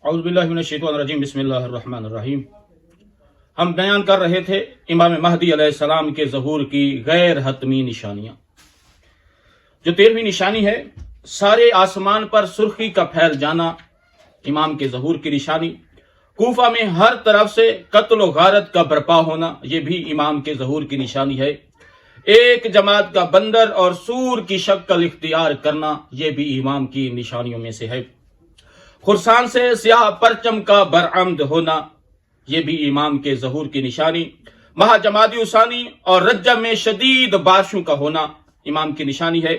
اعوذ باللہ من الشیطان الرجیم بسم اللہ الرحمن الرحیم۔ ہم بیان کر رہے تھے امام مہدی علیہ السلام کے ظہور کی غیر حتمی نشانیاں۔ جو 13ویں نشانی ہے، سارے آسمان پر سرخی کا پھیل جانا، امام کے ظہور کی نشانی۔ کوفہ میں ہر طرف سے قتل و غارت کا برپا ہونا، یہ بھی امام کے ظہور کی نشانی ہے۔ ایک جماعت کا بندر اور سور کی شکل اختیار کرنا، یہ بھی امام کی نشانیوں میں سے ہے۔ خرسان سے سیاہ پرچم کا برآمد ہونا، یہ بھی امام کے ظہور کی نشانی۔ ماہ جمادی ثانی اور رجب میں شدید بارشوں کا ہونا امام کی نشانی ہے۔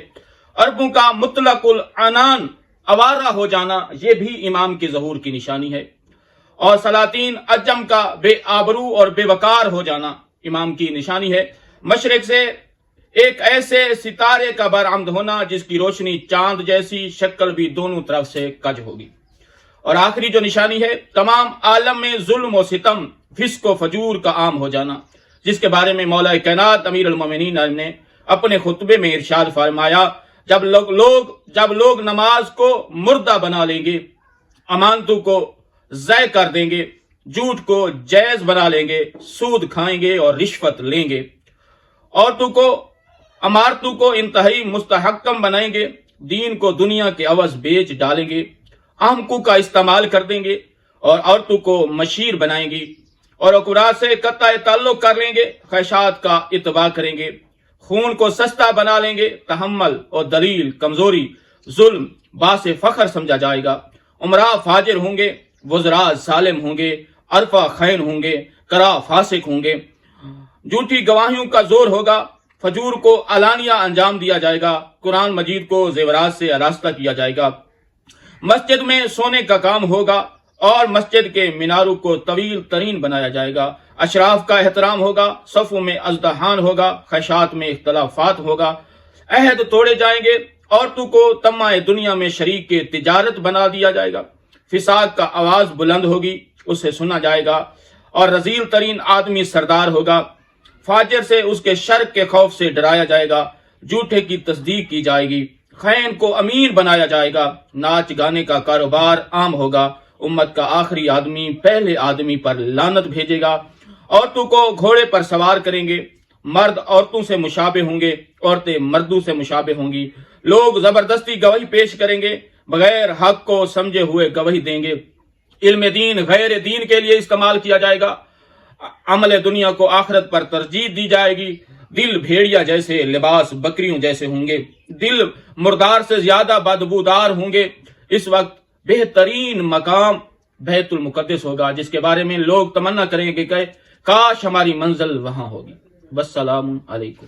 عربوں کا مطلق العنان آوارہ ہو جانا، یہ بھی امام کے ظہور کی نشانی ہے۔ اور سلاطین عجم کا بے آبرو اور بے وقار ہو جانا امام کی نشانی ہے۔ مشرق سے ایک ایسے ستارے کا برآمد ہونا جس کی روشنی چاند جیسی، شکل بھی دونوں طرف سے کج ہوگی۔ اور آخری جو نشانی ہے، تمام عالم میں ظلم و ستم، فسق و فجور کا عام ہو جانا، جس کے بارے میں مولا کائنات امیر المومنین نے اپنے خطبے میں ارشاد فرمایا، جب لوگ نماز کو مردہ بنا لیں گے، امانتوں کو ضائع کر دیں گے، جھوٹ کو جائز بنا لیں گے، سود کھائیں گے اور رشوت لیں گے، عمارتوں کو انتہائی مستحکم بنائیں گے، دین کو دنیا کے عوض بیچ ڈالیں گے، احمقوں کا استعمال کر دیں گے اور عورتوں کو مشیر بنائیں گے، اور عقرات سے قطع تعلق کر لیں گے، خواہشات کا اتباع کریں گے، خون کو سستا بنا لیں گے، تحمل اور دلیل کمزوری، ظلم باعث فخر سمجھا جائے گا، امراء فاجر ہوں گے، وزراء ظالم ہوں گے، عرفہ خائن ہوں گے، کرا فاسق ہوں گے، جھوٹی گواہیوں کا زور ہوگا، فجور کو علانیہ انجام دیا جائے گا، قرآن مجید کو زیورات سے آراستہ کیا جائے گا، مسجد میں سونے کا کام ہوگا اور مسجد کے میناروں کو طویل ترین بنایا جائے گا، اشراف کا احترام ہوگا، صفوں میں ازدحام ہوگا، خواہشات میں اختلافات ہوگا، عہد توڑے جائیں گے، عورتوں کو طمع دنیا میں شریک کے تجارت بنا دیا جائے گا، فساد کا آواز بلند ہوگی، اسے سنا جائے گا، اور رذیل ترین آدمی سردار ہوگا، فاجر سے اس کے شر کے خوف سے ڈرایا جائے گا، جھوٹے کی تصدیق کی جائے گی، خائن کو امیر بنایا جائے گا، ناچ گانے کا کاروبار عام ہوگا، امت کا آخری آدمی پہلے آدمی پر لعنت بھیجے گا، عورتوں کو گھوڑے پر سوار کریں گے، مرد عورتوں سے مشابہ ہوں گے، عورتیں مردوں سے مشابہ ہوں گی، لوگ زبردستی گواہی پیش کریں گے، بغیر حق کو سمجھے ہوئے گواہی دیں گے، علم دین غیر دین کے لیے استعمال کیا جائے گا، عمل دنیا کو آخرت پر ترجیح دی جائے گی، دل بھیڑیا جیسے، لباس بکریوں جیسے ہوں گے، دل مردار سے زیادہ بدبودار ہوں گے۔ اس وقت بہترین مقام بیت المقدس ہوگا، جس کے بارے میں لوگ تمنا کریں گے کہ کاش ہماری منزل وہاں ہوگی۔ والسلام علیکم۔